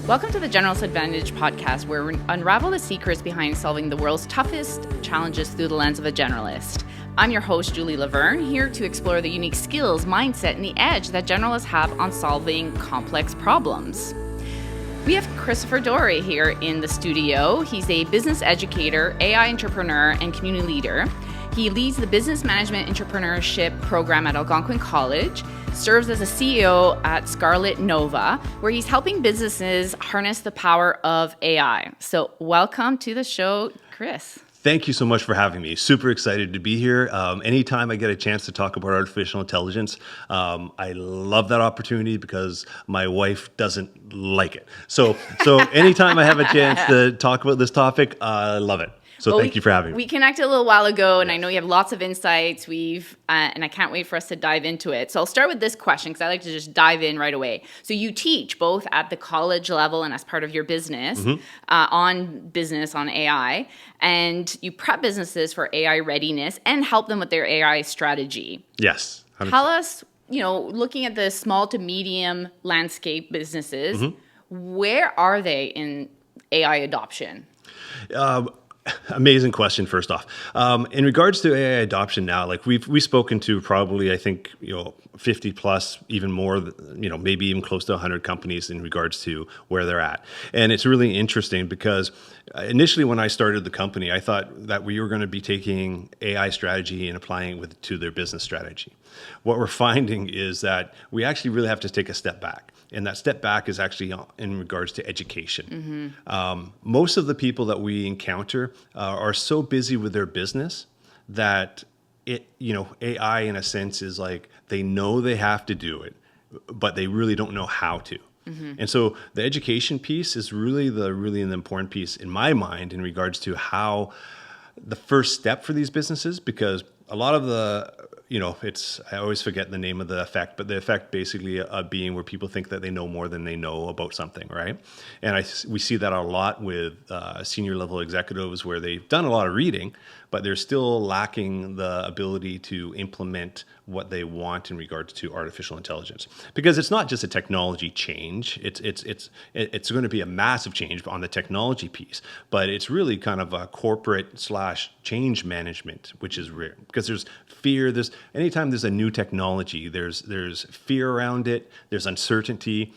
Welcome to the Generalists Advantage podcast, where we unravel the secrets behind solving the world's toughest challenges through the lens of a generalist. I'm your host, Julie Laverne, here to explore the unique skills, mindset, and the edge that generalists have on solving complex problems. We have Christopher Dore here in the studio. He's a business educator, AI entrepreneur, and community leader. He leads the business management entrepreneurship program at Algonquin College, serves as a CEO at Scarlet Nova, where he's helping businesses harness the power of AI. So welcome to the show, Chris. Thank you so much for having me. Super excited to be here. Anytime I get a chance to talk about artificial intelligence, I love that opportunity because my wife doesn't like it. So anytime I have a chance to talk about this topic, I love it. So thank you for having me. We connected a little while ago, and I know you have lots of insights. And I can't wait for us to dive into it. So I'll start with this question because I like to just dive in right away. So you teach both at the college level and as part of your business on AI, and you prep businesses for AI readiness and help them with their AI strategy. Yes. 100%. Tell us, looking at the small to medium landscape businesses, where are they in AI adoption? Amazing question, first off. In regards to AI adoption now, like we've spoken to probably, I think, 50 plus, even more, maybe even close to 100 companies in regards to where they're at. And it's really interesting because initially when I started the company, I thought that we were going to be taking AI strategy and applying it to their business strategy. What we're finding is that we actually really have to take a step back. And that step back is actually in regards to education. Most of the people that we encounter are so busy with their business that AI in a sense is like they know they have to do it, but they really don't know how to. And so the education piece is really an important piece in my mind in regards to how the first step for these businesses, because a lot of the I always forget the name of the effect, but the effect basically being where people think that they know more than they know about something, right? And we see that a lot with senior level executives where they've done a lot of reading, but they're still lacking the ability to implement what they want in regards to artificial intelligence. Because it's not just a technology change; it's going to be a massive change on the technology piece, but it's really kind of a corporate / change management, which is rare because there's fear. Anytime there's a new technology, there's fear around it. There's uncertainty.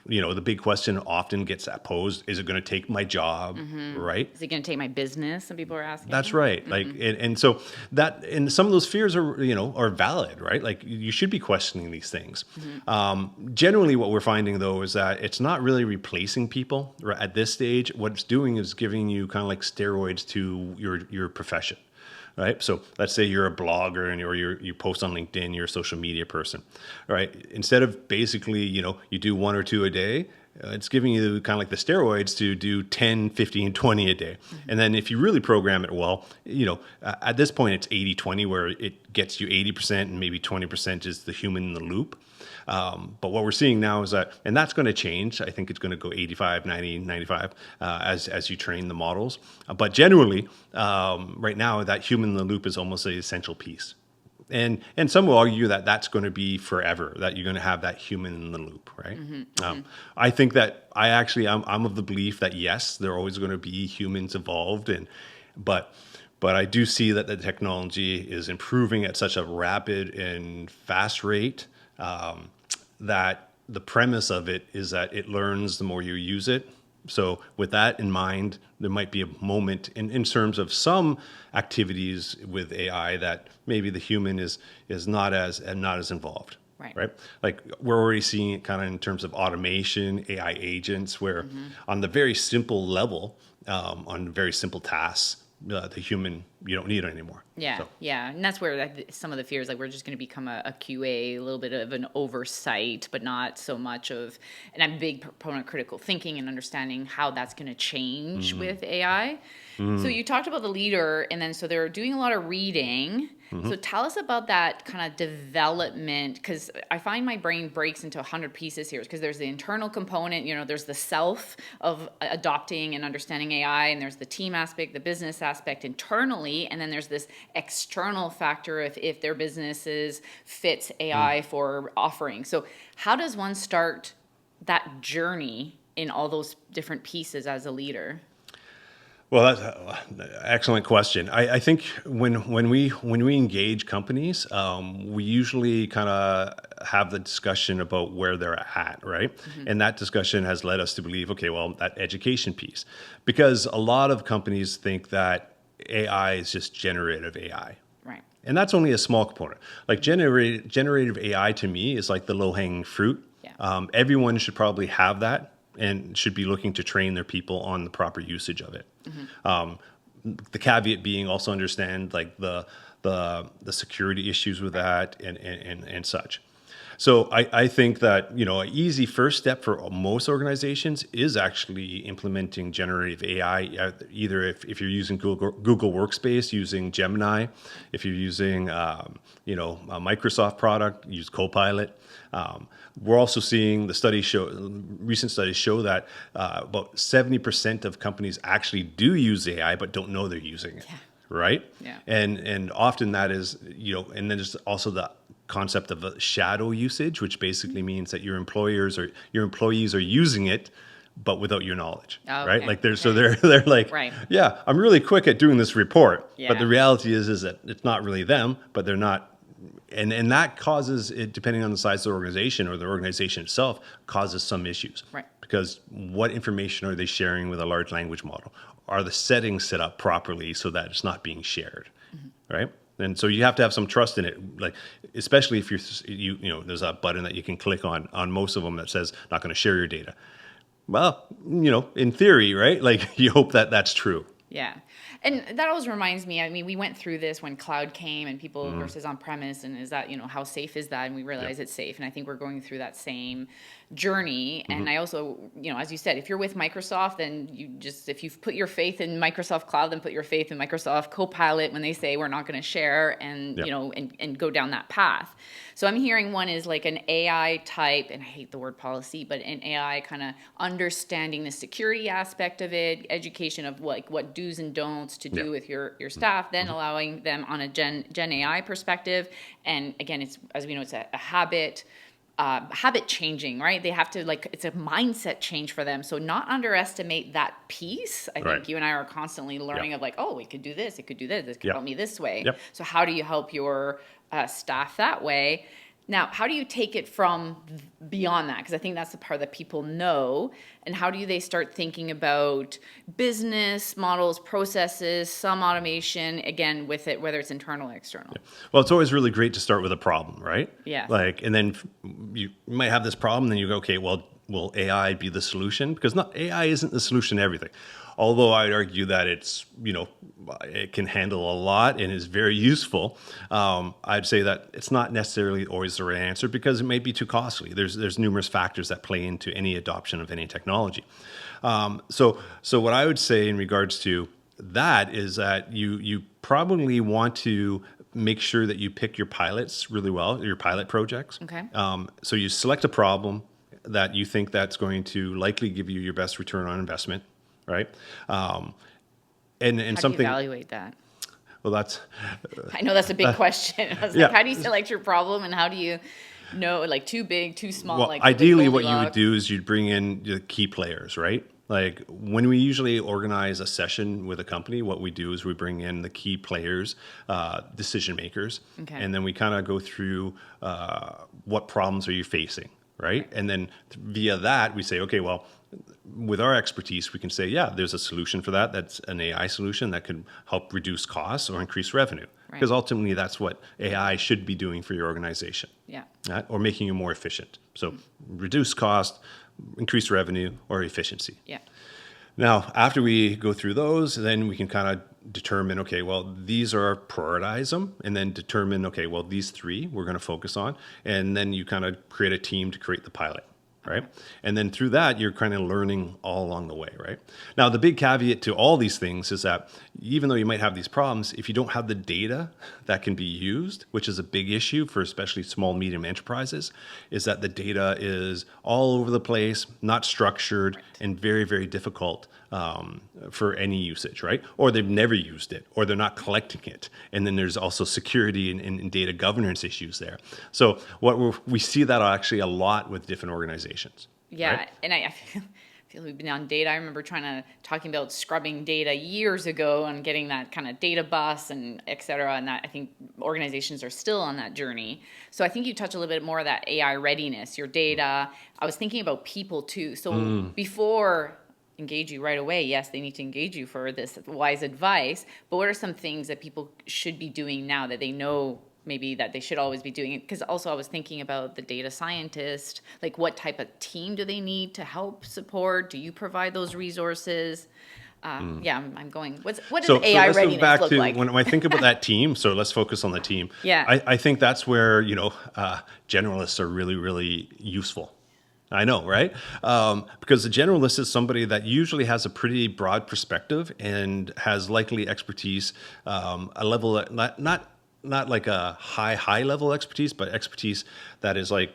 The big question often gets posed: is it going to take my job? Right? Is it going to take my business? Some people are asking. That's right. And so that, and some of those fears are valid, right? Like you should be questioning these things. Generally, what we're finding though is that it's not really replacing people at this stage. What it's doing is giving you kind of like steroids to your profession. Right. So let's say you're a blogger or you post on LinkedIn, you're a social media person. Right. Instead of basically, you do 1 or 2 a day, it's giving you kind of like the steroids to do 10, 15, 20 a day. And then if you really program it well, at this point it's 80-20 where it gets you 80% and maybe 20% is the human in the loop. But what we're seeing now is that, and that's going to change. I think it's going to go 85, 90, 95 as you train the models. But generally, right now, that human in the loop is almost an essential piece. And some will argue that that's going to be forever, that you're going to have that human in the loop, right? I think that I'm of the belief that yes, there are always going to be humans involved, but I do see that the technology is improving at such a rapid and fast rate that the premise of it is that it learns the more you use it. So with that in mind, there might be a moment in terms of some activities with AI that maybe the human is not as involved. Right? Like we're already seeing it kind of in terms of automation, AI agents, where on the very simple level, on very simple tasks, the human, you don't need it anymore. Yeah. And that's where some of the fears, like we're just going to become a QA, a little bit of an oversight, but not so much of, and I'm a big proponent of critical thinking and understanding how that's going to change with AI. So you talked about the leader, and then so they're doing a lot of reading. So tell us about that kind of development, because I find my brain breaks into 100 pieces here, because there's the internal component, there's the self of adopting and understanding AI, and there's the team aspect, the business aspect internally, and then there's this external factor if their businesses fits AI for offering. So how does one start that journey in all those different pieces as a leader? Well, that's an excellent question. I think when we engage companies, we usually kind of have the discussion about where they're at, right? And that discussion has led us to believe, okay, well, that education piece, because a lot of companies think that AI is just generative AI. Right. And that's only a small component. Like generative AI to me is like the low-hanging fruit. Yeah. Everyone should probably have that and should be looking to train their people on the proper usage of it. The caveat being also understand like the security issues with that and such. So I think that, you know, an easy first step for most organizations is actually implementing generative AI, either if you're using Google Workspace, using Gemini, if you're using, a Microsoft product, use Copilot. We're also seeing recent studies show that about 70% of companies actually do use AI, but don't know they're using it. Yeah. Right? Yeah. And often that is, and then there's also the concept of a shadow usage, which basically means that your employees are using it, but without your knowledge, Oh, right? okay. Like they're like, Right. yeah, I'm really quick at doing this report, Yeah. but the reality is that it's not really them, but they're not. And that causes it, depending on the size of the organization or the organization itself, causes some issues. Right. Because what information are they sharing with a large language model? Are the settings set up properly so that it's not being shared, right? And so you have to have some trust in it, like especially if there's a button that you can click on most of them that says not going to share your data. Well, in theory, right? Like you hope that that's true. Yeah. And that always reminds me, I mean, we went through this when cloud came and people versus on-premise, and is that, how safe is that? And we realize it's safe. And I think we're going through that same journey. And I also, as you said, if you're with Microsoft, then if you've put your faith in Microsoft Cloud, then put your faith in Microsoft Copilot when they say we're not going to share and, and go down that path. So I'm hearing one is like an AI type, and I hate the word policy, but an AI kind of understanding the security aspect of it, education of what do's and don'ts to do with your staff, then allowing them on a Gen AI perspective. And again, it's, as we know, it's a habit changing, right? They have to it's a mindset change for them. So not underestimate that piece. I think you and I are constantly learning of we could do this, it could do this, this could help me this way. Yep. So how do you help your staff that way? Now, how do you take it from beyond that? Because I think that's the part that people know. And how do they start thinking about business models, processes, some automation, again, with it, whether it's internal or external? Yeah. Well, it's always really great to start with a problem, right? Yeah. And then you might have this problem, then you go, okay, well, will AI be the solution? Because AI isn't the solution to everything. Although I'd argue that it's, it can handle a lot and is very useful. I'd say that it's not necessarily always the right answer because it may be too costly. There's numerous factors that play into any adoption of any technology. So what I would say in regards to that is that you probably want to make sure that you pick your pilots really well, your pilot projects. Okay. So you select a problem that you think that's going to likely give you your best return on investment. Right. And how something. do you evaluate that? Well, that's. I know that's a big question. I was how do you select your problem, and how do you know, too big, too small? Well, ideally, what you would do is you'd bring in the key players, right? Like when we usually organize a session with a company, what we do is we bring in the key players, decision makers, and then we kind of go through what problems are you facing, right? And then via that, we say, okay, well, with our expertise, we can say, there's a solution for that. That's an AI solution that could help reduce costs or increase revenue. Because ultimately, that's what AI should be doing for your organization. Yeah. Right? Or making you more efficient. So reduce cost, increase revenue, or efficiency. Yeah. Now, after we go through those, then we can kind of determine, okay, well, these are prioritize them, and then determine, okay, well, these three we're going to focus on. And then you kind of create a team to create the pilot. Right. And then through that, you're kind of learning all along the way. Right. Now, the big caveat to all these things is that even though you might have these problems, if you don't have the data that can be used, which is a big issue for especially small, medium enterprises, is that the data is all over the place, not structured, and very, very difficult for any usage. Right. Or they've never used it, or they're not collecting it. And then there's also security and data governance issues there. So we see that actually a lot with different organizations. Yeah, right? and I feel we've been on data. I remember talking about scrubbing data years ago and getting that kind of data bus and et cetera. And that I think organizations are still on that journey. So I think you touch a little bit more of that AI readiness, your data. I was thinking about people too. So before engage you right away, yes, they need to engage you for this wise advice. But what are some things that people should be doing now that they know maybe that they should always be doing it? Because also I was thinking about the data scientist, like what type of team do they need to help support? Do you provide those resources? Yeah, I'm going. What does AI let's readiness go back look to like? when I think about that team. So let's focus on the team. Yeah. I think that's where, generalists are really, really useful. I know, right? Because the generalist is somebody that usually has a pretty broad perspective and has likely expertise, a level that not like a high level expertise, but expertise that is like,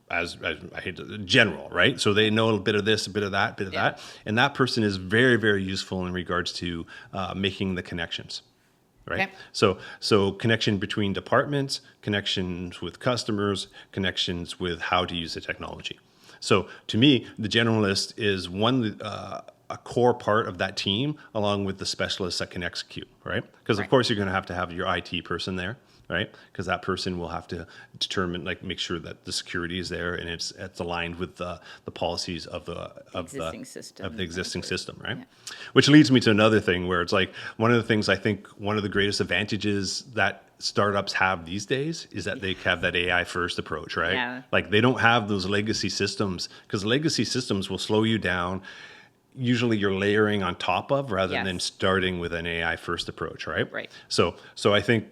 as I hate to, general, right? So they know a bit of this, a bit of that, that. And that person is very, very useful in regards to making the connections, right? Okay. So connection between departments, connections with customers, connections with how to use the technology. So to me, the generalist is a core part of that team, along with the specialists that can execute, right? Because of course you're going to have your IT person there, right? Because that person will have to determine, like, make sure that the security is there and it's aligned with the policies of the existing system, right? Yeah. Which leads me to another thing where it's like one of the things I think one of the greatest advantages that startups have these days is that they have that AI first approach, right? Yeah. Like they don't have those legacy systems, because legacy systems will slow you down. Usually you're layering on top of rather than starting with an AI first approach, right? Right. So I think,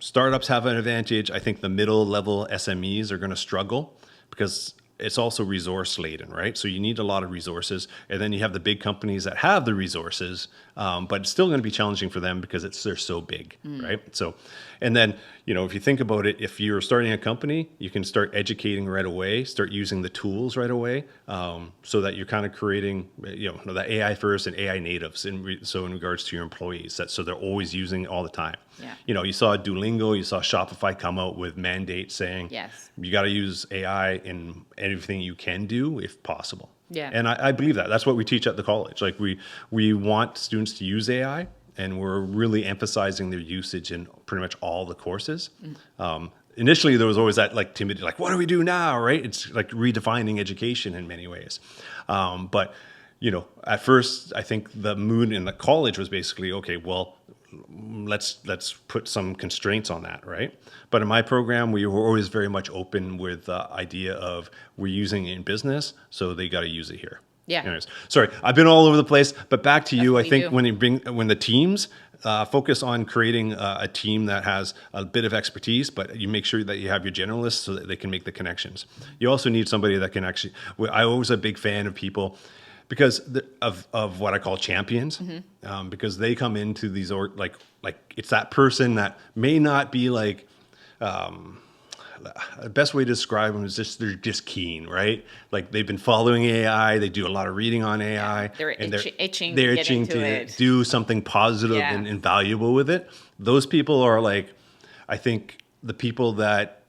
startups have an advantage. I think the middle level SMEs are going to struggle because it's also resource laden, right? So you need a lot of resources. And then you have the big companies that have the resources, but it's still going to be challenging for them because they're so big, right? So, and then, if you think about it, if you're starting a company, you can start educating right away, start using the tools right away, so that you're kind of creating, the AI first and AI natives. In regards to your employees, so they're always using it all the time. Yeah. You saw Duolingo, you saw Shopify come out with mandates saying, you got to use AI in everything you can do if possible. Yeah. And I believe that. That's what we teach at the college. Like we want students to use AI, and we're really emphasizing their usage in pretty much all the courses. Initially, there was always that like timid, like, what do we do now, right? It's like redefining education in many ways. But, at first, I think the mood in the college was basically, okay, well, let's put some constraints on that, right? But in my program, we were always very much open with the idea of we're using it in business, so they got to use it here. Yeah. Anyways, sorry, I've been all over the place, but back to you. I think do. when the teams focus on creating a team that has a bit of expertise, but you make sure that you have your generalists so that they can make the connections. You also need somebody that can actually. I always a big fan of people because of what I call champions, because they come into these like it's that person that may not be like. The best way to describe them is they're just keen, right? Like they've been following AI, they do a lot of reading on AI, they're itching to do something positive and valuable with it. Those people are like, I think, the people that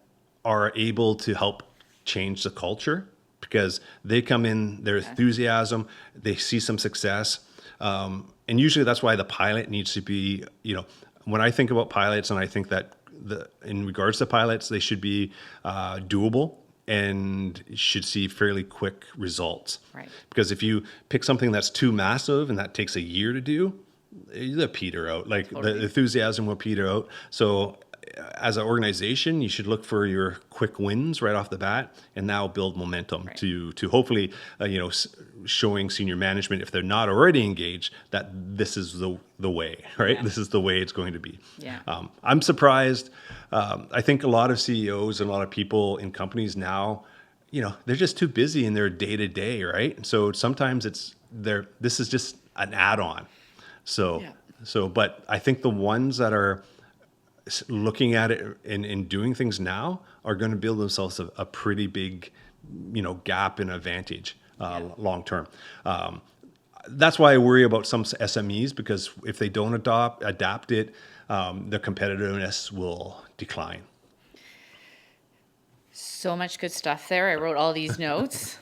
are able to help change the culture because they come in, their enthusiasm, they see some success, and usually that's why the pilot needs to be, when I think about pilots and I think that in regards to pilots, they should be doable and should see fairly quick results. Right. Because if you pick something that's too massive and that takes a year to do, they'll peter out. Like the enthusiasm will peter out. So as an organization, you should look for your quick wins right off the bat, and now build momentum to hopefully, showing senior management, if they're not already engaged, that this is the way, right? Yeah. This is the way it's going to be. Yeah. I'm surprised. I think a lot of CEOs and a lot of people in companies now, they're just too busy in their day to day, right? So sometimes this is just an add-on. But I think the ones that are looking at it and doing things now are going to build themselves a pretty big, gap and advantage long term. That's why I worry about some SMEs, because if they don't adapt it, their competitiveness will decline. So much good stuff there. I wrote all these notes.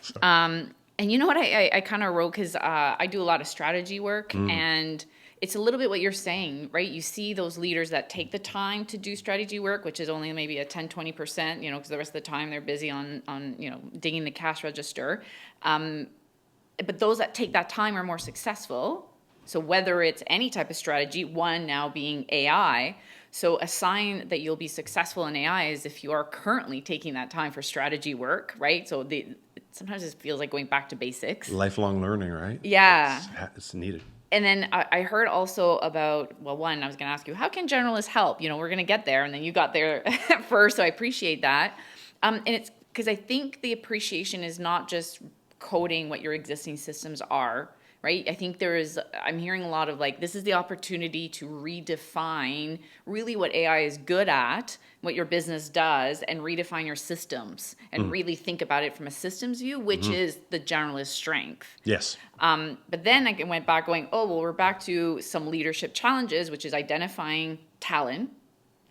And you know what I kind of wrote, because I do a lot of strategy work, and it's a little bit what you're saying, right? You see those leaders that take the time to do strategy work, which is only maybe a 10, 20%, because the rest of the time they're busy on digging the cash register. But those that take that time are more successful. So whether it's any type of strategy, one now being AI, so a sign that you'll be successful in AI is if you are currently taking that time for strategy work, right? So sometimes it feels like going back to basics. Lifelong learning, right? Yeah. It's needed. And then I heard also about, well, one, I was going to ask you, how can generalists help? We're going to get there, and then you got there first, so I appreciate that. And it's because I think the appreciation is not just coding what your existing systems are, right? I think I'm hearing a lot of this is the opportunity to redefine really what AI is good at, what your business does, and redefine your systems and really think about it from a systems view, which is the generalist strength. Yes. But then I went back going, oh, well, we're back to some leadership challenges, which is identifying talent,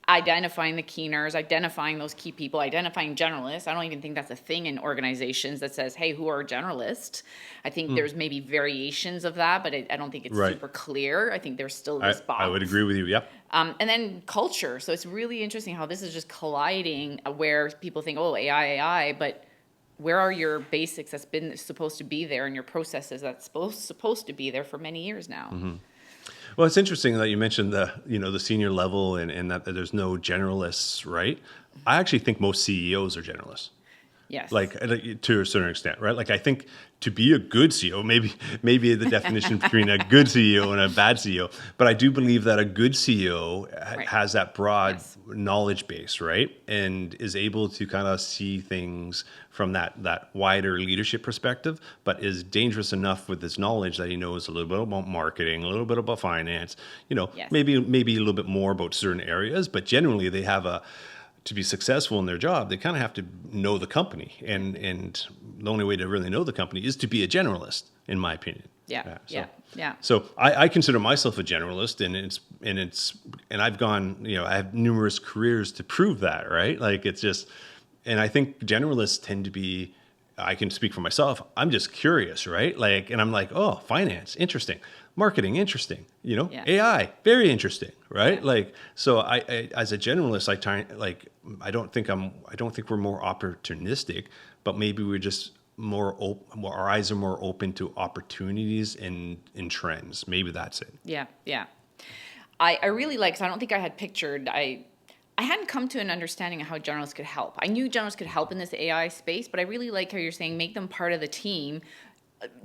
identifying the keeners, identifying those key people, identifying generalists. I don't even think that's a thing in organizations that says, hey, who are generalists? I think there's maybe variations of that, but I don't think it's super clear. I think there's still this box. I would agree with you, yep. And then culture. So it's really interesting how this is just colliding, where people think, oh, AI, but where are your basics that's been supposed to be there, and your processes that's supposed to be there for many years now? Well, it's interesting that you mentioned the senior level and that there's no generalists, right? I actually think most CEOs are generalists. Yes. To a certain extent, right? I think to be a good CEO, maybe the definition between a good CEO and a bad CEO, but I do believe that a good CEO has that broad knowledge base, right? And is able to kind of see things from that wider leadership perspective, but is dangerous enough with his knowledge that he knows a little bit about marketing, a little bit about finance, maybe a little bit more about certain areas, but generally they have to be successful in their job, they kind of have to know the company, and the only way to really know the company is to be a generalist, in my opinion. Yeah. So I consider myself a generalist, and I've gone, I have numerous careers to prove that, right? It's just, and I think generalists tend to be, I can speak for myself, I'm just curious, right? And I'm like, oh, finance, interesting. Marketing, interesting. AI, very interesting, right? Yeah. So I as a generalist, I don't think we're more opportunistic, but maybe we're just more open. Our eyes are more open to opportunities and trends. Maybe that's it. Yeah. I really like. So I don't think I had pictured. I hadn't come to an understanding of how journalists could help. I knew journalists could help in this AI space, but I really like how you're saying make them part of the team,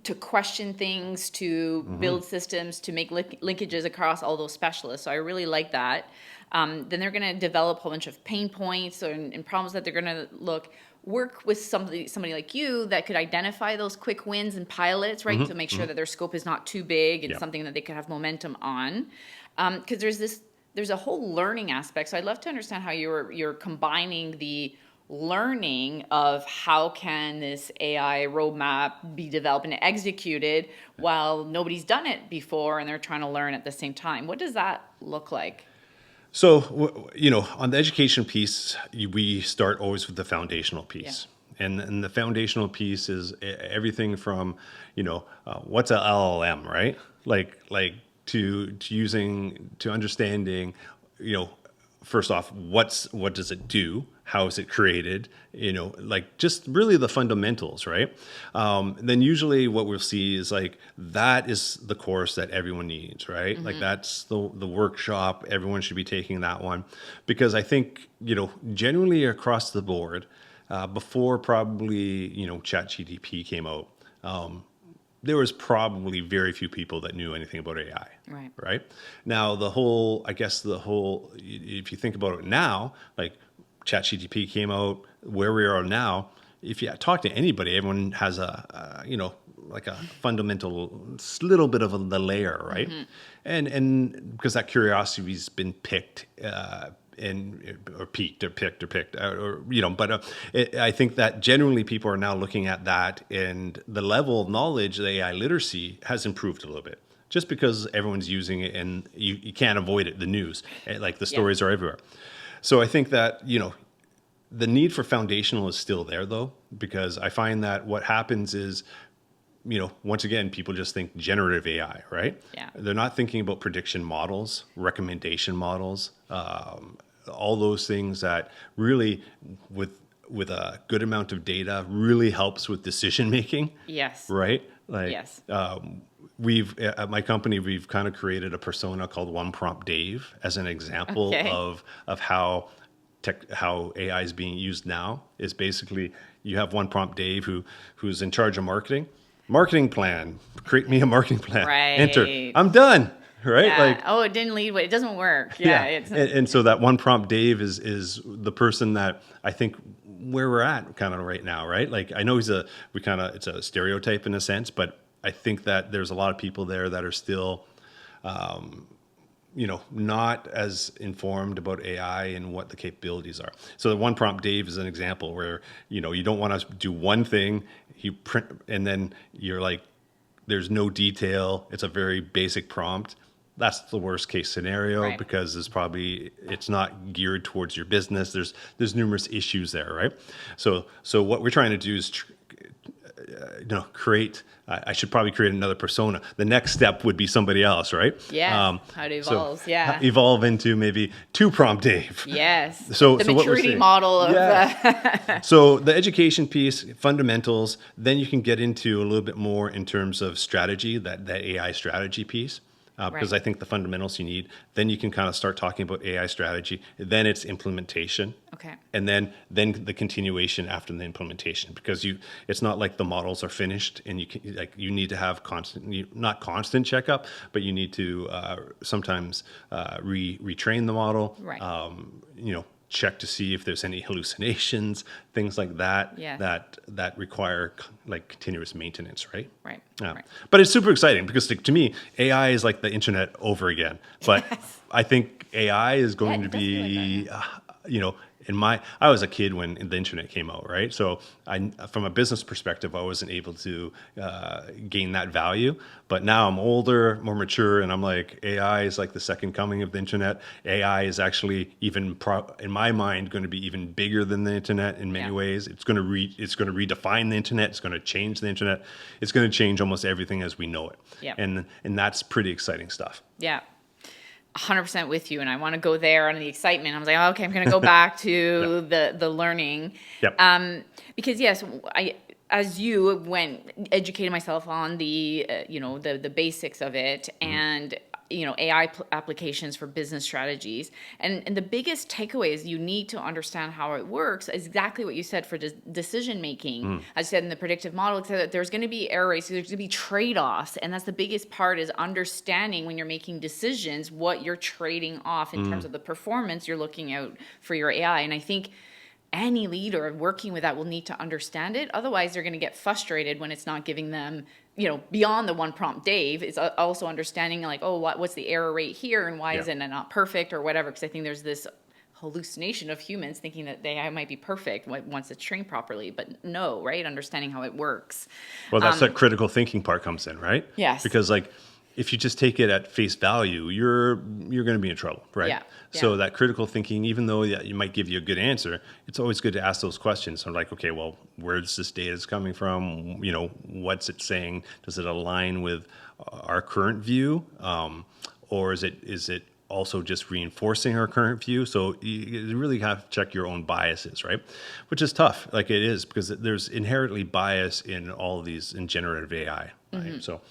to question things, to build systems, to make linkages across all those specialists. So I really like that. Then they're going to develop a whole bunch of pain points and problems that they're going to work with somebody like you that could identify those quick wins and pilots, right? To make sure that their scope is not too big and something that they could have momentum on. Because there's a whole learning aspect. So I'd love to understand how you're combining the learning of how can this AI roadmap be developed and executed while nobody's done it before and they're trying to learn at the same time. What does that look like? So, on the education piece, we start always with the foundational piece. Yeah. And the foundational piece is everything from, what's a LLM, right? To understanding, first off, what does it do? How is it created? Just really the fundamentals, right? Then usually what we'll see is that is the course that everyone needs, right? That's the workshop. Everyone should be taking that one, because I think, generally across the board, before probably, ChatGPT came out, there was probably very few people that knew anything about AI. Right? Now, if you think about it now, ChatGPT came out, where we are now, if you talk to anybody, everyone has a fundamental little bit of the layer, right? And because that curiosity's been picked, I think that generally people are now looking at that, and the level of knowledge, the AI literacy has improved a little bit, just because everyone's using it and you can't avoid it. The news, the stories are everywhere. So I think that, the need for foundational is still there, though, because I find that what happens is once again, people just think generative AI, right? Yeah. They're not thinking about prediction models, recommendation models, all those things that really, with a good amount of data, really helps with decision making. Yes. Right? Like, Yes. we've at my company, we've kind of created a persona called One Prompt Dave as an example Okay. of how AI is being used now. Is basically you have One Prompt Dave who's in charge of marketing plan. Create me a marketing plan. Right. Enter. I'm done. Right? Yeah. Like, Oh, it didn't lead. It doesn't work. Yeah. It's, and so that One Prompt Dave is the person that I think where we're at kind of right now, right? Like, I know it's a stereotype in a sense, but I think that there's a lot of people there that are still, not as informed about AI and what the capabilities are. So the One Prompt Dave is an example where, you don't want to do one thing, you print, and then you're like, there's no detail. It's a very basic prompt. That's the worst case scenario, right. because it's not geared towards your business. There's numerous issues there, right? So what we're trying to do is create. I should probably create another persona. The next step would be somebody else, right? Yeah. How to evolve. Evolve into maybe Two Prompt Dave. Yes. So the what we're maturity saying, model of So the education piece, fundamentals, then you can get into a little bit more in terms of strategy, that AI strategy piece. Because Right. I think the fundamentals you need, then you can kind of start talking about AI strategy. Then it's implementation. Okay. And then the continuation after the implementation, because it's not like the models are finished and you need to have not constant checkup, but you need to sometimes retrain the model. Right. Check to see if there's any hallucinations, things like that. Yeah. That require like continuous maintenance, right? Right. Yeah. Right. But it's super exciting because to me, AI is like the internet over again. But Yes. I think AI is going to it does feel be, like I was a kid when the internet came out, right? So from a business perspective, I wasn't able to gain that value. But now I'm older, more mature, and I'm like, AI is like the second coming of the internet. AI is actually even, in my mind, going to be even bigger than the internet in many ways. It's going to redefine the internet. It's going to change the internet. It's going to change almost everything as we know it. Yeah. And that's pretty exciting stuff. Yeah. 100% with you, and I want to go there on the excitement. I was like, oh, okay, I'm going to go back to the learning. Yep. Because yes, I as you educated myself on the the basics of it, and AI applications for business strategies, and the biggest takeaway is you need to understand how it works. Exactly what you said for decision making. As I said in the predictive model, that there's going to be error rates, there's going to be trade-offs, and that's the biggest part, is understanding when you're making decisions what you're trading off in terms of the performance you're looking out for your AI. And I think any leader working with that will need to understand it. Otherwise, they're going to get frustrated when it's not giving them, beyond the One Prompt Dave, is also understanding like, oh, what's the error rate here and why is it not perfect or whatever? Because I think there's this hallucination of humans thinking that they might be perfect once it's trained properly, but no, right? Understanding how it works. Well, that's that critical thinking part comes in, right? Yes. Because like, if you just take it at face value, you're going to be in trouble, right? Yeah. So that critical thinking, even though it might give you a good answer, it's always good to ask those questions. So like, okay, well, where's this data coming from? What's it saying? Does it align with our current view, or is it also just reinforcing our current view? So you really have to check your own biases, right? Which is tough, like it is, because there's inherently bias in all of these in generative AI, right? So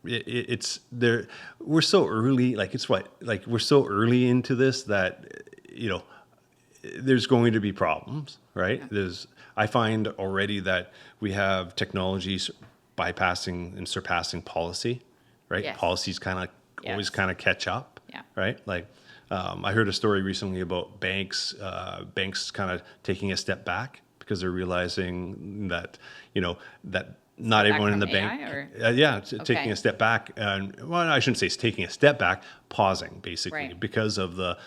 it's there. We're so early, we're so early into this that there's going to be problems, right? I find already that we have technologies bypassing and surpassing policy, right? Yes. Policies kind of always kind of catch up, right? Like I heard a story recently about banks kind of taking a step back because they're realizing that that not everyone in the bank, taking a step back, and I shouldn't say it's taking a step back, pausing basically because of the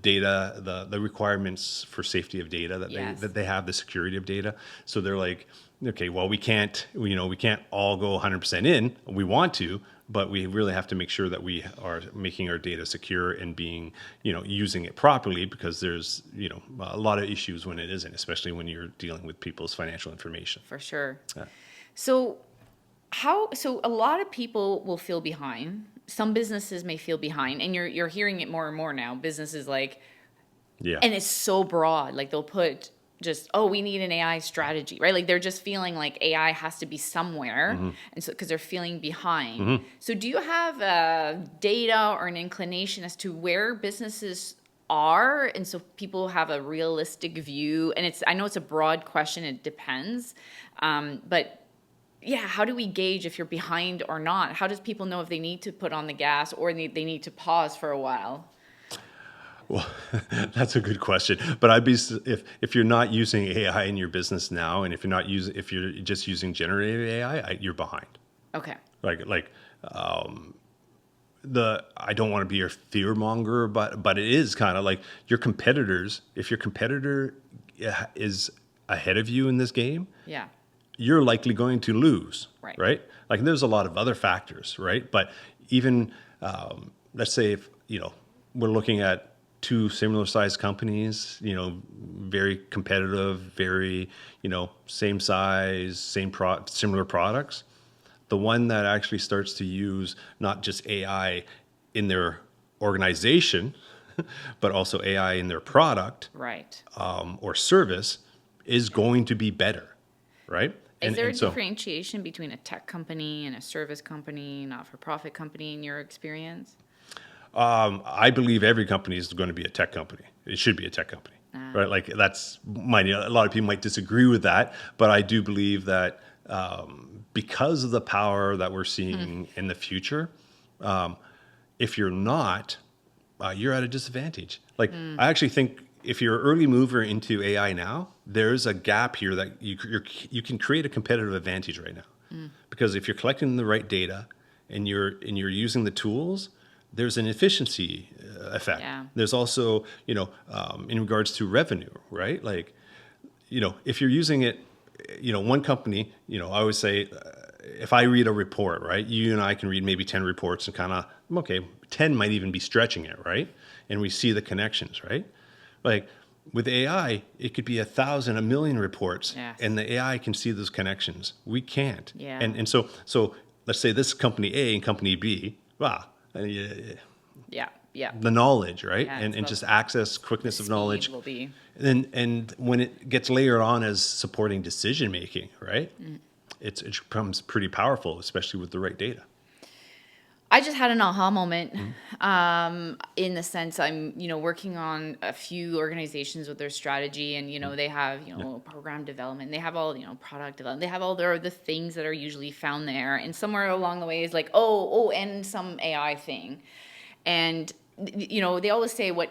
data, the requirements for safety of data that they have, the security of data. So they're like, okay, well, we can't all go 100% in. We want to, but we really have to make sure that we are making our data secure and being, using it properly, because there's, a lot of issues when it isn't, especially when you're dealing with people's financial information. For sure. So So a lot of people will feel behind. Some businesses may feel behind, and you're hearing it more and more now. Businesses like, Yeah. and it's so broad. Like they'll put just, oh, we need an AI strategy, right? Like they're just feeling like AI has to be somewhere, and so because they're feeling behind. So do you have data or an inclination as to where businesses are, and so people have a realistic view? And I know it's a broad question. It depends, but yeah, how do we gauge if you're behind or not? How does people know if they need to put on the gas or they need to pause for a while? Well, that's a good question. But I'd be if you're not using AI in your business now, and if you're just using generative AI, you're behind. Okay. Like I don't want to be your fear monger, but it is kind of like your competitors. If your competitor is ahead of you in this game, Yeah. you're likely going to lose, Right. right? Like there's a lot of other factors, right? But even let's say if we're looking at two similar sized companies, very competitive, very same size, similar products. The one that actually starts to use not just AI in their organization, but also AI in their product Right. or service is going to be better, right? Is there a And so differentiation between a tech company and a service company, not-for-profit company in your experience? I believe every company is going to be a tech company. It should be a tech company, right? Like that's a lot of people might disagree with that, but I do believe that because of the power that we're seeing in the future, if you're not, you're at a disadvantage. Like I actually think if you're an early mover into AI now, there's a gap here that you can create a competitive advantage right now, because if you're collecting the right data and you're using the tools, there's an efficiency effect. Yeah. There's also in regards to revenue, right? Like if you're using it, one company, I always say, if I read a report, right, you and I can read maybe 10 reports and kind of, okay, 10 might even be stretching it, right? And we see the connections, right? Like with AI, it could be 1,000, 1,000,000 reports, Yes. and the AI can see those connections. We can't. Yeah. And so let's say this company A and company B, Yeah. Yeah. the knowledge, right? Yeah, and it's just access, quickness of speed knowledge. will be. And when it gets layered on as supporting decision making, right? It becomes pretty powerful, especially with the right data. I just had an aha moment, in the sense I'm, working on a few organizations with their strategy, and, they have, program development, they have all, product development, they have all the things that are usually found there. And somewhere along the way is like, and some AI thing. And, they always say what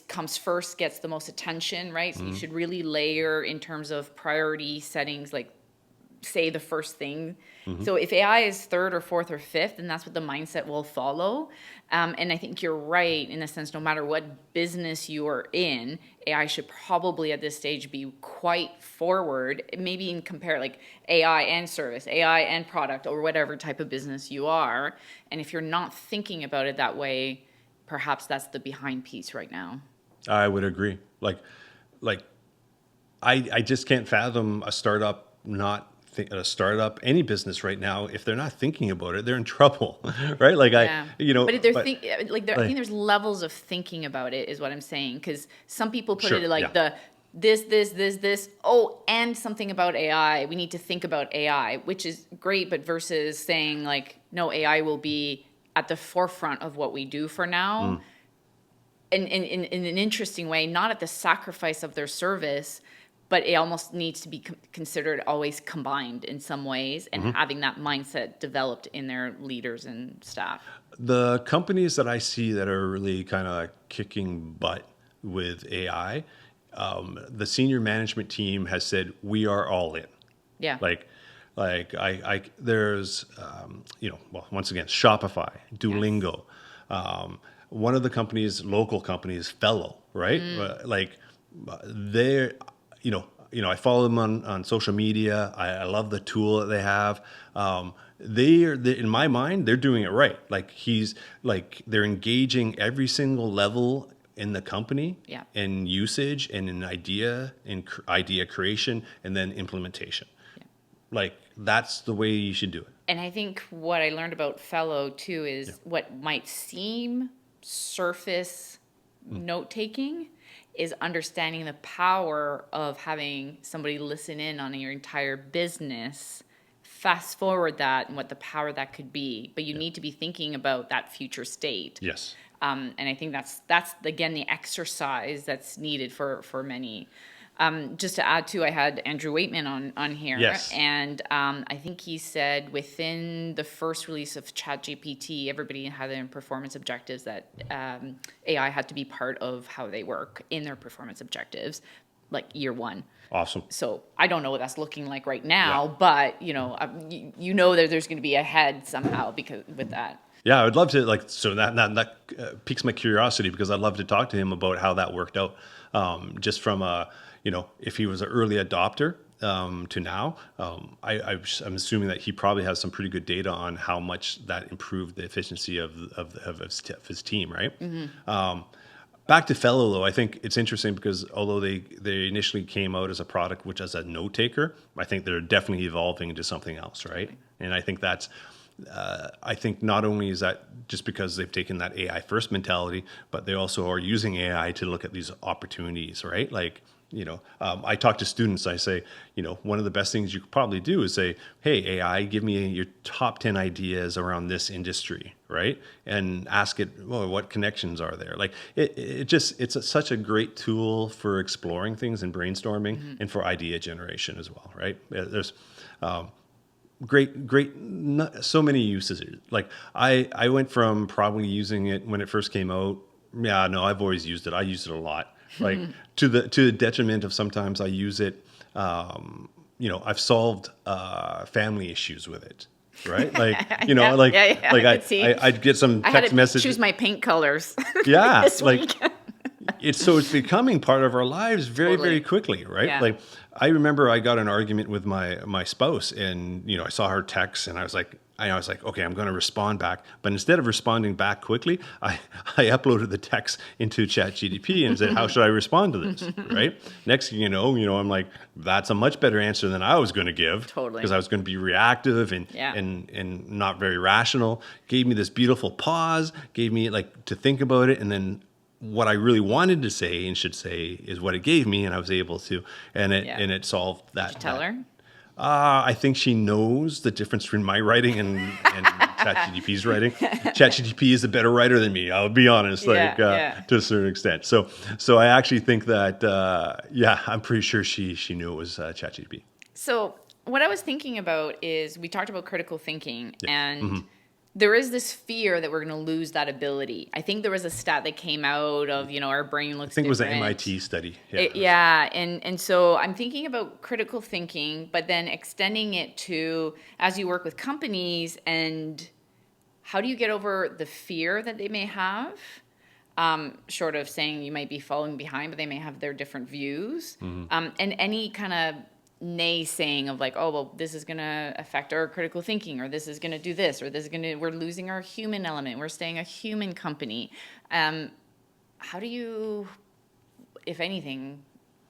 comes first gets the most attention, right? So you should really layer in terms of priority settings, like say the first thing. So if AI is third or fourth or fifth, then that's what the mindset will follow. And I think you're right in the sense, no matter what business you are in, AI should probably at this stage be quite forward, maybe in compare like AI and service, AI and product, or whatever type of business you are. And if you're not thinking about it that way, perhaps that's the behind piece right now. I would agree. Like I just can't fathom a startup any business right now, if they're not thinking about it, they're in trouble, right? Like Yeah. But I like- think there's levels of thinking about it, is what I'm saying. Because some people put Sure, it like yeah. this. Oh, and something about AI. We need to think about AI, which is great. But versus saying like, no, AI will be at the forefront of what we do for now, and in an interesting way, not at the sacrifice of their service. But it almost needs to be considered always combined in some ways, and having that mindset developed in their leaders and staff. The companies that I see that are really kind of kicking butt with AI, the senior management team has said, we are all in. Yeah. Like there's, well, once again, Shopify, Duolingo, one of the companies, local companies, Fellow, right? Like they're, I follow them on social media. I love the tool that they have. They in my mind, they're doing it right. Like they're engaging every single level in the company, Yeah. in usage and in idea creation, and then implementation. Yeah. Like that's the way you should do it. And I think what I learned about fellow too is what might seem surface note taking is understanding the power of having somebody listen in on your entire business, fast forward that and what the power that could be. But you need to be thinking about that future state. Yes. And I think that's again the exercise that's needed for many. Just to add to, I had Andrew Waitman on here, Yes. and I think he said within the first release of ChatGPT, everybody had their performance objectives that AI had to be part of how they work in their performance objectives, like year one. Awesome. So I don't know what that's looking like right now, but you know that there's going to be a head somehow because with that. Yeah, I would love to that piques my curiosity because I'd love to talk to him about how that worked out. Just from if he was an early adopter to now, I'm assuming that he probably has some pretty good data on how much that improved the efficiency of his team, right? Mm-hmm. Back to fellow though, I think it's interesting because although they initially came out as a product which as a note taker, I think they're definitely evolving into something else, right? And I think that's. I think not only is that just because they've taken that AI first mentality, but they also are using AI to look at these opportunities, right? Like, I talk to students, I say, one of the best things you could probably do is say, hey, AI, give me your top 10 ideas around this industry, right? And ask it, well, what connections are there? Like it's such a great tool for exploring things and brainstorming and for idea generation as well, right? There's, great, so many uses. Like I went from probably using it when it first came out. Yeah, no, I've always used it. I used it a lot. Like to the detriment of sometimes I use it. I've solved family issues with it. Right, like I'd get some text message. Choose my paint colors. Yeah, it's becoming part of our lives very, very quickly, right? Yeah. Like I remember I got an argument with my spouse, and I saw her text, and I was like, okay, I'm going to respond back. But instead of responding back quickly, I uploaded the text into ChatGPT and said, how should I respond to this? Right? Next thing you know, I'm like, that's a much better answer than I was going to give. Totally. Because I was going to be reactive and not very rational. Gave me this beautiful pause, gave me to think about it, and then what I really wanted to say and should say is what it gave me, and I was able to, and it solved that. Did you tell her? I think she knows the difference between my writing and ChatGPT's writing. ChatGPT is a better writer than me. I'll be honest, to a certain extent. So I actually think that, I'm pretty sure she knew it was ChatGPT. So what I was thinking about is we talked about critical thinking and. There is this fear that we're going to lose that ability. I think there was a stat that came out of, our brain looks different. I think it was an MIT study. And so I'm thinking about critical thinking, but then extending it to as you work with companies and how do you get over the fear that they may have? Short of saying you might be falling behind, but they may have their different views. And any kind of naysaying of this is going to affect our critical thinking, or this is going to do this, or we're losing our human element. We're staying a human company. How do you, if anything,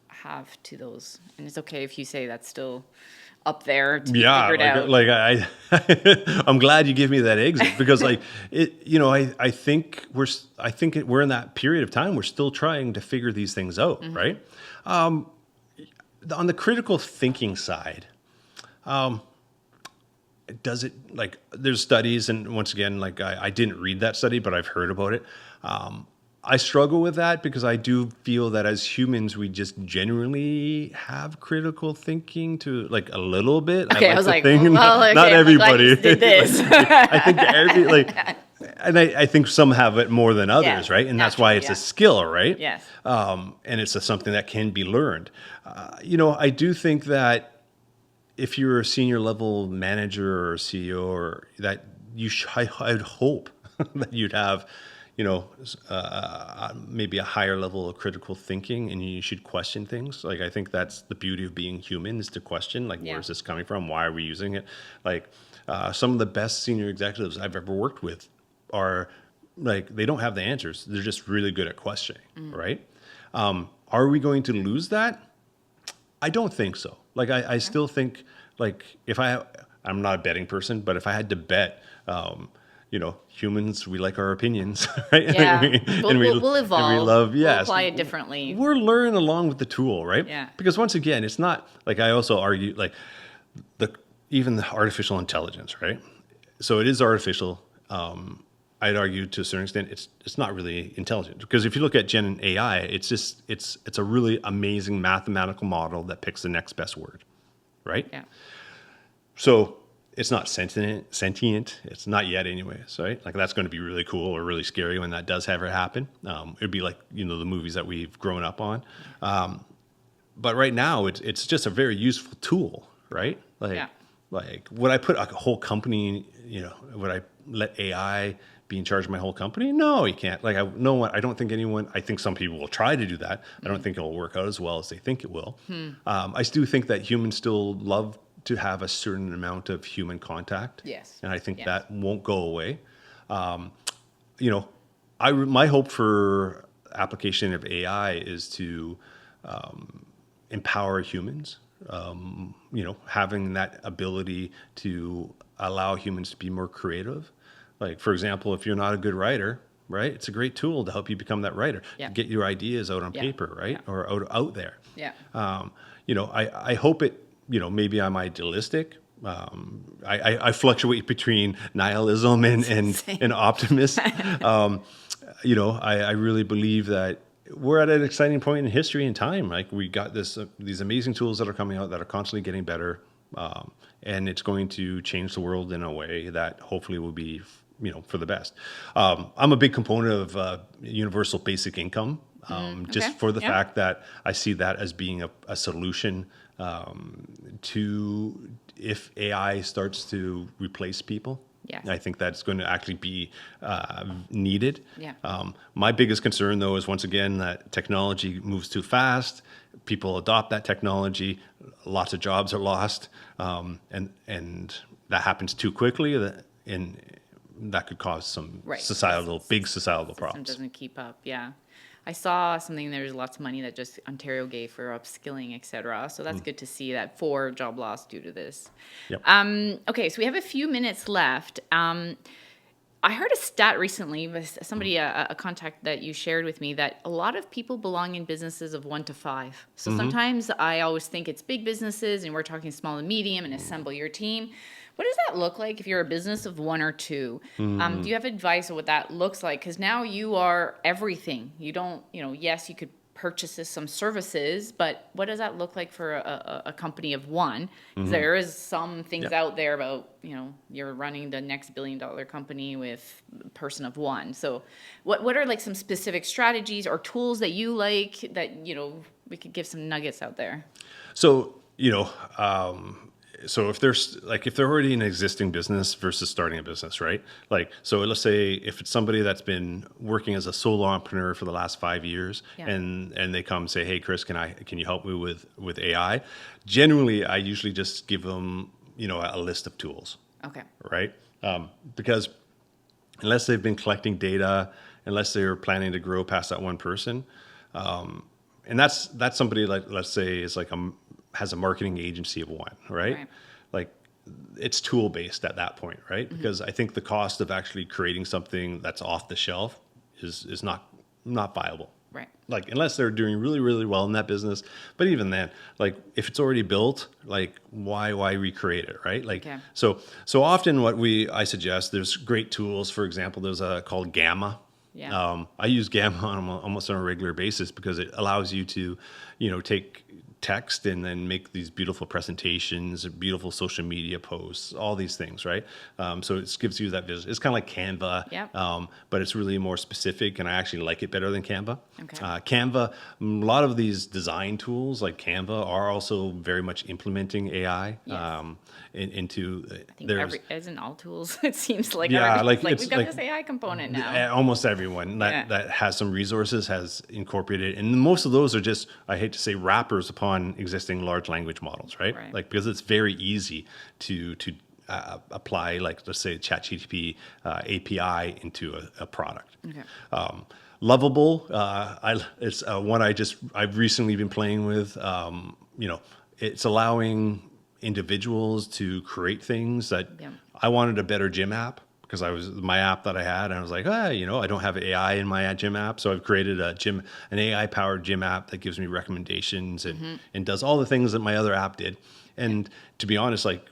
have to those? And it's okay if you say that's still up there to be figured out. I'm glad you give me that exit because I think we're in that period of time. We're still trying to figure these things out, right? On the critical thinking side, does it there's studies, and once again, I didn't read that study, but I've heard about it. I struggle with that because I do feel that as humans, we just generally have critical thinking to a little bit. Okay, I was like, not everybody. Did this. I think I think some have it more than others, right? And that's why it's a skill, right? Yes. And it's something that can be learned. I do think that if you're a senior level manager or CEO, or that I'd hope that you'd have, maybe a higher level of critical thinking, and you should question things. I think that's the beauty of being human, is to question, where's this coming from? Why are we using it? Some of the best senior executives I've ever worked with are they don't have the answers. They're just really good at questioning, right? Are we going to lose that? I don't think so. I still think if I'm not a betting person, but if I had to bet, humans, we like our opinions, right? Yeah. And We'll evolve. And we love, We'll yes. apply it differently. We're learning along with the tool, right? Yeah. Because once again, it's not like I also argue like even the artificial intelligence, right? So it is artificial. I'd argue to a certain extent it's not really intelligent, because if you look at Gen AI, it's a really amazing mathematical model that picks the next best word, right? Yeah. So it's not sentient. It's not yet anyways, right? Like that's going to be really cool or really scary when that does ever happen. It'd be like, the movies that we've grown up on. But right now it's just a very useful tool, right? Like would I put a whole company, would I let AI be in charge of my whole company? No, you can't. Like I don't think anyone, I think some people will try to do that. I don't think it'll work out as well as they think it will. I do think that humans still love to have a certain amount of human contact. Yes. And I think that won't go away. My hope for application of AI is to empower humans, having that ability to allow humans to be more creative. Like, for example, if you're not a good writer, right, it's a great tool to help you become that writer, to get your ideas out on paper, right, or out there. Yeah. I hope it, maybe I'm idealistic. I fluctuate between nihilism and optimism. I really believe that we're at an exciting point in history and time. Like we got these amazing tools that are coming out that are constantly getting better. And it's going to change the world in a way that hopefully will be, for the best. I'm a big component of universal basic income, just for the fact that I see that as being a solution to if AI starts to replace people. Yeah. I think that's going to actually be needed. Yeah. My biggest concern, though, is once again that technology moves too fast. People adopt that technology. Lots of jobs are lost, and that happens too quickly. And that could cause some big societal problems. Doesn't keep up. Yeah. I saw something, there's lots of money that just Ontario gave for upskilling, et cetera. So that's good to see that 4 job loss due to this. Yep. Okay, so we have a few minutes left. I heard a stat recently with somebody, a contact that you shared with me, that a lot of people belong in businesses of 1 to 5. So sometimes I always think it's big businesses and we're talking small and medium and assemble your team. What does that look like if you're a business of 1 or 2? Do you have advice on what that looks like? Because now you are everything. You don't, yes, you could purchase some services, but what does that look like for a company of 1? There is some things out there about, you're running the next $1 billion company with a person of 1. So what are like some specific strategies or tools that you like that, we could give some nuggets out there? So, so if they're already in an existing business versus starting a business, right? Like, so let's say if it's somebody that's been working as a solo entrepreneur for the last 5 years, and they come say, "Hey, Chris, can you help me with AI?" Generally, I usually just give them, a list of tools. Okay. Right? Because unless they've been collecting data, unless they're planning to grow past that one person, and that's somebody like, let's say, is like has a marketing agency of 1, right? Like it's tool based at that point, right? Because I think the cost of actually creating something that's off the shelf is not viable. Right. Like unless they're doing really, really well in that business. But even then, like if it's already built, like why recreate it, right? Like so often I suggest, there's great tools. For example, there's called Gamma. Yeah. I use Gamma almost on a regular basis because it allows you to, take text and then make these beautiful presentations, beautiful social media posts, all these things, right? So it gives you that vision. It's kind of like Canva, but it's really more specific, and I actually like it better than Canva. Okay. Canva, a lot of these design tools like Canva are also very much implementing AI into. I think isn't all tools. It seems like we've got this AI component now. Almost everyone that has some resources has incorporated, and most of those are just, I hate to say, wrappers upon existing large language models, right? Like because it's very easy to apply, like let's say ChatGPT API into a product. Okay. Lovable, it's one I've recently been playing with. It's allowing individuals to create things that Yeah. I wanted a better gym app because my app that I had, and I was like, I don't have AI in my gym app. So I've created an AI powered gym app that gives me recommendations and does all the things that my other app did. And to be honest, like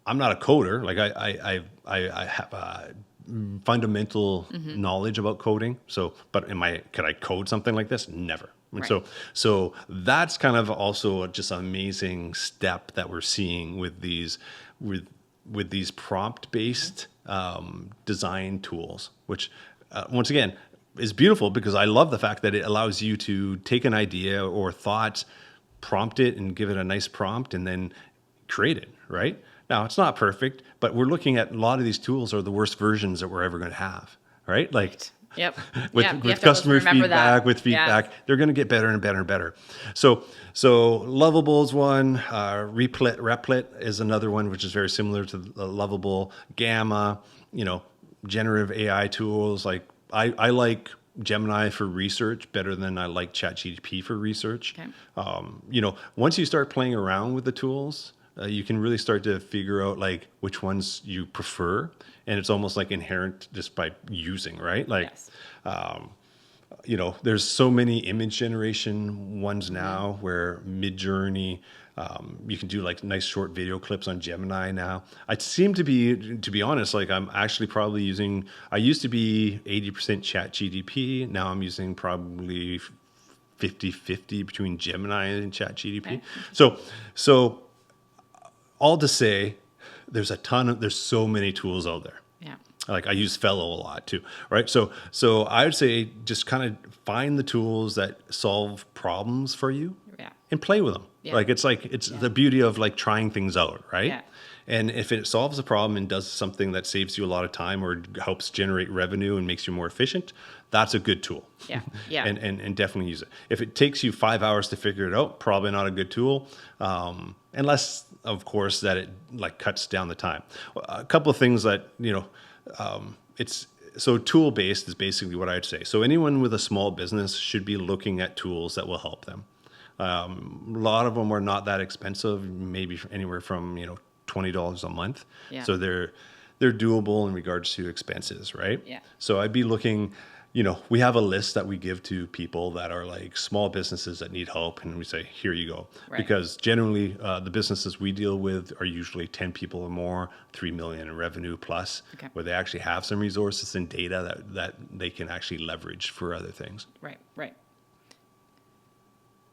I'm not a coder. Like I have fundamental knowledge about coding. So, but could I code something like this? Never. And Right. so that's kind of also just an amazing step that we're seeing with these prompt based design tools, which once again is beautiful because I love the fact that it allows you to take an idea or thought, prompt it, and give it a nice prompt, and then create it. Right now, it's not perfect, but we're looking at a lot of these tools are the worst versions that we're ever going to have. Right, like. Yep. with customer feedback, they're going to get better and better and better. So Lovable is one. Replit is another one, which is very similar to Lovable. Gamma, generative AI tools. Like I like Gemini for research better than I like ChatGPT for research. Okay. Once you start playing around with the tools, you can really start to figure out like which ones you prefer. And it's almost like inherent just by using, right? Like, yes. There's so many image generation ones now where Midjourney, you can do like nice short video clips on Gemini now. I seem to be honest, like I'm actually probably I used to be 80% ChatGPT. Now I'm using probably 50-50 between Gemini and ChatGPT. Okay. So all to say, there's so many tools out there. Yeah. Like I use Fellow a lot too, right? So I would say just kind of find the tools that solve problems for you and play with them. Yeah. Like it's the beauty of like trying things out, right? Yeah. And if it solves a problem and does something that saves you a lot of time or helps generate revenue and makes you more efficient, that's a good tool. Yeah. Yeah. and definitely use it. If it takes you 5 hours to figure it out, probably not a good tool. Unless, of course, that it like cuts down the time. A couple of things that, it's so tool based is basically what I'd say. So anyone with a small business should be looking at tools that will help them. A lot of them are not that expensive, maybe anywhere from, $20 a month. Yeah. So they're doable in regards to expenses, right? Yeah. So I'd be looking, we have a list that we give to people that are like small businesses that need help. And we say, here you go. Right. Because generally the businesses we deal with are usually 10 people or more, 3 million in revenue plus, where they actually have some resources and data that they can actually leverage for other things. Right.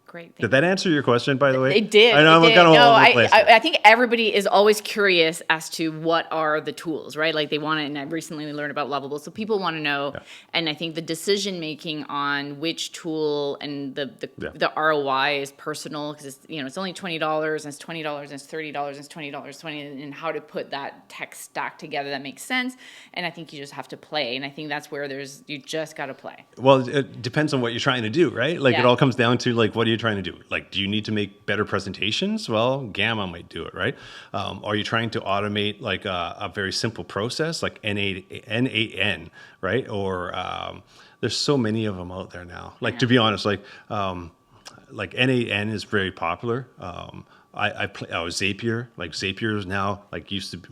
Great. Did that answer your question, by the way? It did. I know I'm kind of all over the place. I think everybody is always curious as to what are the tools, right? Like they want to, and I recently learned about Lovable, so people want to know. Yeah. And I think the decision making on which tool and the ROI is personal because it's only $20 and it's $20 and it's $30 and it's $20, and how to put that tech stack together that makes sense. And I think you just have to play, and I think that's where you just got to play. Well, it depends on what you're trying to do, right? Like it all comes down to like what are you trying to do? Like, do you need to make better presentations? Well, Gamma might do it, right? Are you trying to automate like a very simple process like N8N, right? or there's so many of them out there now. Like to be honest, like N8N is very popular. Zapier, like Zapier is now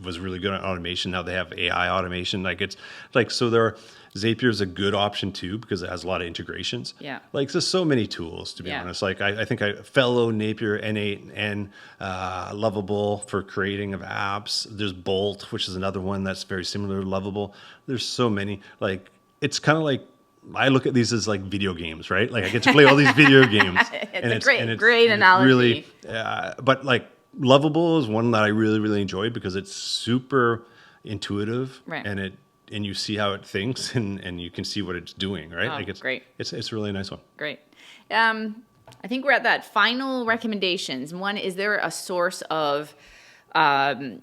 was really good at automation. Now they have AI automation. Like it's like, so Zapier is a good option too, because it has a lot of integrations. Yeah. Like there's so many tools to be honest. Like I think Fellow, Napier, N8N, Lovable for creating of apps. There's Bolt, which is another one that's very similar to Lovable. There's so many, like, it's kind of like, I look at these as like video games, right? Like I get to play all these video games. It's a great analogy. Really, but like Lovable is one that I really, really enjoyed because it's super intuitive, right? And you see how it thinks and you can see what it's doing, right? Oh, like it's great. It's a really nice one. Great. I think we're at that final recommendations. One, is there a source of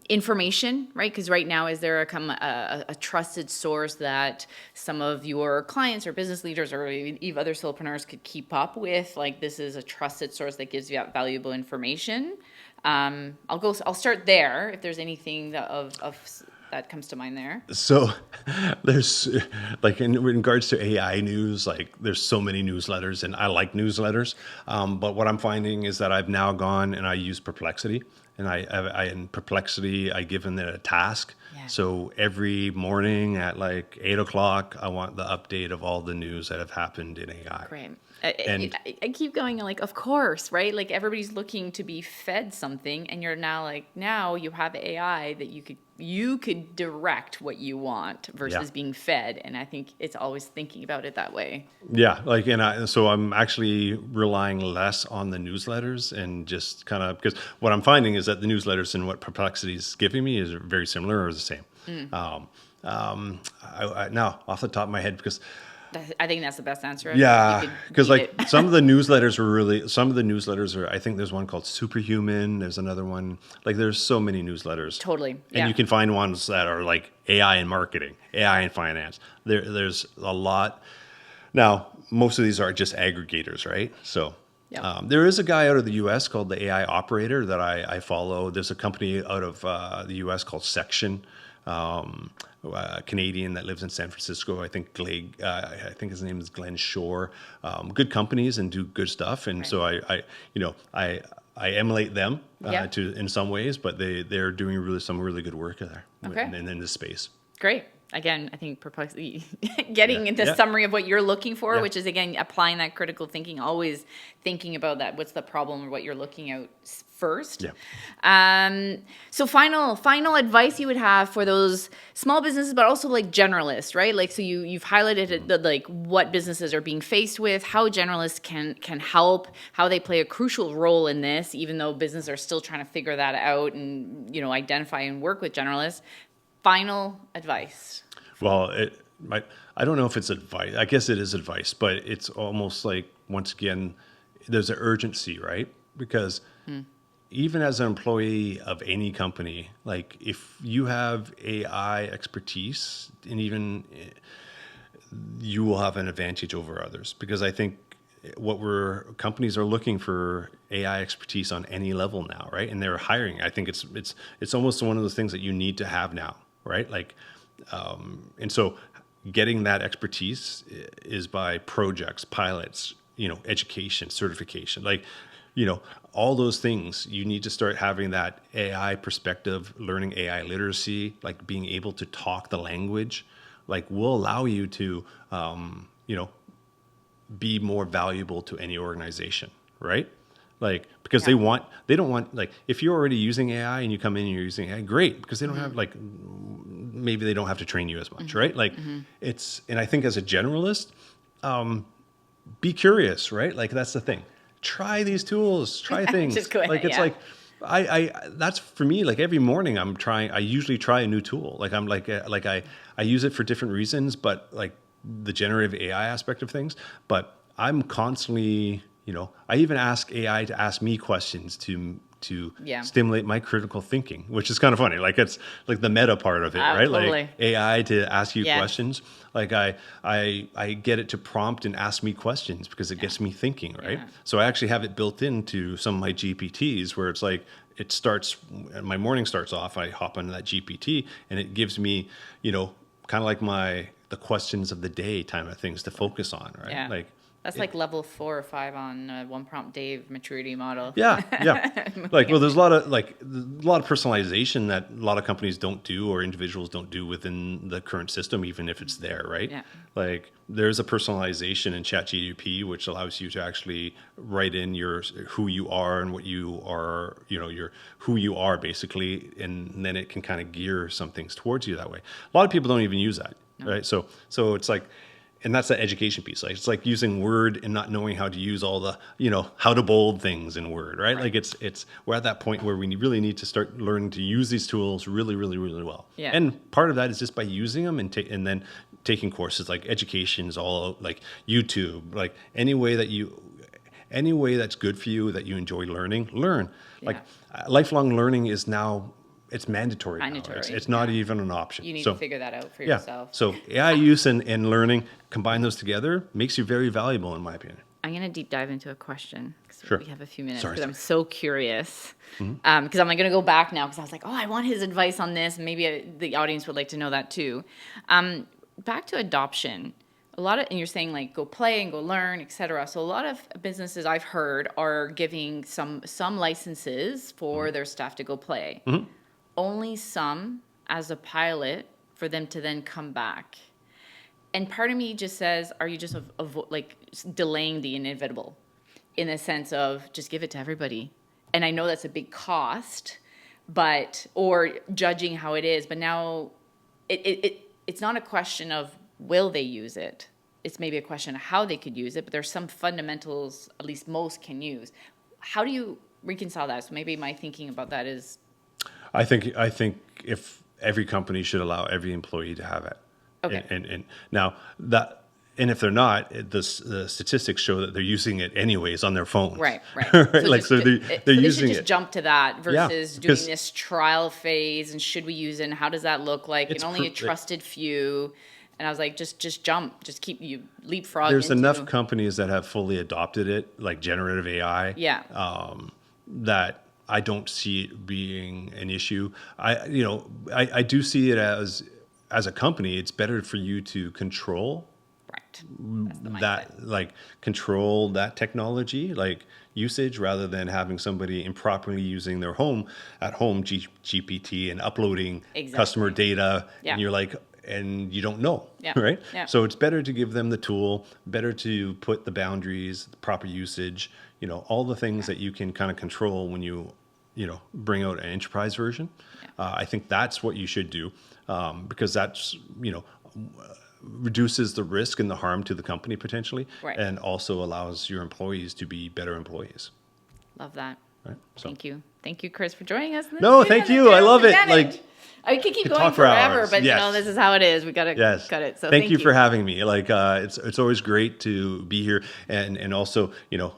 information, right? Because right now, is there a trusted source that some of your clients or business leaders or even other solopreneurs could keep up with? Like, this is a trusted source that gives you valuable information. I'll start there if there's anything that comes to mind there. So there's like in regards to AI news, like there's so many newsletters and I like newsletters. But what I'm finding is that I've now gone and I use Perplexity. and I in Perplexity, I given it a task. Yeah. So every morning at like 8 o'clock, I want the update of all the news that have happened in AI. Great. And I keep going like, of course, right? Like everybody's looking to be fed something, and you're now like, now you have AI that you could direct what you want versus being fed. And I think it's always thinking about it that way. yeah, like, so I'm actually relying less on the newsletters and just kind of, because what I'm finding is that the newsletters and what Perplexity is giving me is very similar or the same. Now off the top of my head, because I think that's the best answer. yeah, because like some of the newsletters are, I think there's one called Superhuman. There's another one, like there's so many newsletters. Totally. And you can find ones that are like AI in marketing, AI in finance. There's a lot. Now, most of these are just aggregators, right? So there is a guy out of the US called the AI Operator that I follow. There's a company out of the US called Section. Canadian that lives in San Francisco. I think I think his name is Glenn Shore. Good companies and do good stuff, and so I emulate them in some ways, but they're doing some really good work there in this space. Great. Again, I think Perplexity, getting into summary of what you're looking for, which is, again, applying that critical thinking, always thinking about that. What's the problem or what you're looking at first? Yeah. So final advice you would have for those small businesses, but also like generalists, right? Like, so you've highlighted like what businesses are being faced with, how generalists can help, how they play a crucial role in this, even though businesses are still trying to figure that out and, identify and work with generalists. Final advice. Well, I don't know if it's advice. I guess it is advice, but it's almost like, once again, there's an urgency, right? Because even as an employee of any company, like if you have AI expertise, and even you will have an advantage over others. Because I think companies are looking for AI expertise on any level now, right? And they're hiring. I think it's almost one of those things that you need to have now, right? Like, and so getting that expertise is by projects, pilots, education, certification, like, all those things. You need to start having that AI perspective, learning AI literacy, like being able to talk the language, like will allow you to, be more valuable to any organization, right? Like, because they don't want, like, if you're already using AI and you come in and you're using AI, great, because they don't have, like, maybe they don't have to train you as much, right? Like, and I think as a generalist, be curious, right? Like, that's the thing. Try these tools, try things. Just go ahead, like, it's like, that's for me, like every morning I usually try a new tool. Like I use it for different reasons, but like the generative AI aspect of things, but I'm constantly, I even ask AI to ask me questions to stimulate my critical thinking, which is kind of funny. Like it's like the meta part of it, right? Totally. Like AI to ask you questions. Like I get it to prompt and ask me questions because it gets me thinking, right? Yeah. So I actually have it built into some of my GPTs where it's like, my morning starts off, I hop into that GPT and it gives me, kind of like the questions of the day kind of things to focus on, right? Yeah. Like that's like level 4 or 5 on One Prompt Dave maturity model. Yeah. Like, well, there's a lot of personalization that a lot of companies don't do or individuals don't do within the current system, even if it's there, right? Yeah. Like there's a personalization in ChatGPT which allows you to actually write in who you are and what you are, who you are basically, and then it can kind of gear some things towards you that way. A lot of people don't even use that, right? So it's like. And that's the education piece. Like it's like using Word and not knowing how to use all the, how to bold things in Word, right? Like we're at that point where we really need to start learning to use these tools really, really, really well. Yeah. And part of that is just by using them and then taking courses. Like education is all like YouTube, like any way that's good for you, that you enjoy learn. Yeah. Like lifelong learning is now. It's mandatory. Now. It's not even an option. You need to figure that out for yourself. So AI use and learning, combine those together, makes you very valuable, in my opinion. I'm going to deep dive into a question. Sure. We have a few minutes Sorry. I'm so curious. Because I'm going to go back now because I was like, I want his advice on this. Maybe the audience would like to know that too. Back to adoption. A lot of, and you're saying like go play and go learn, etc. So a lot of businesses I've heard are giving some licenses for their staff to go play. Only some as a pilot for them to then come back. And part of me just says, are you just like delaying the inevitable in the sense of just give it to everybody? And I know that's a big cost, or judging how it is, but now it's not a question of will they use it? It's maybe a question of how they could use it, but there's some fundamentals, at least most can use. How do you reconcile that? So maybe my thinking about that is... I think if every company should allow every employee to have it. Okay. And now that... And if they're not, the statistics show that they're using it anyways on their phone. Right. Right? So they're they using should just jump to that versus doing because this trial phase and should we use it and how does that look like? And only a trusted few. And I was like, just jump, just keep you leapfrog. There's enough companies that have fully adopted it, like generative AI. Yeah. That I don't see it being an issue. I do see it as a company, it's better for you to control control that technology, like usage, rather than having somebody improperly using their at-home GPT and uploading customer data, and you're like, and you don't know, right? Yeah. So it's better to give them the tool, better to put the boundaries, the proper usage, all the things that you can kind of control when you bring out an enterprise version. I think that's what you should do, because that's, reduces the risk and the harm to the company potentially, and also allows your employees to be better employees. Love that. Right? So. Thank you, Chris, for joining us. No, thank you. I love it. Like, I could keep going forever, but this is how it is. We got to cut it. So thank you for having me. Like, it's always great to be here, and also,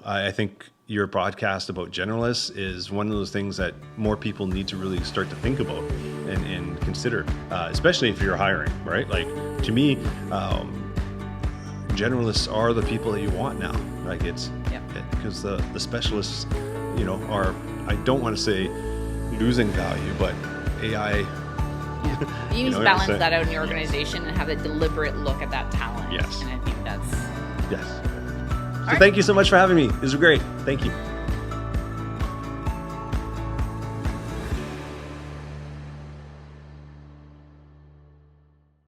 I think your podcast about generalists is one of those things that more people need to really start to think about and consider, especially if you're hiring, right? Like, to me, generalists are the people that you want now. Like, because the specialists, are, I don't want to say losing value, but AI. You need to balance that out in your organization and have a deliberate look at that talent. Yes. And I think that's... Yes. So thank you so much for having me. This was great. Thank you.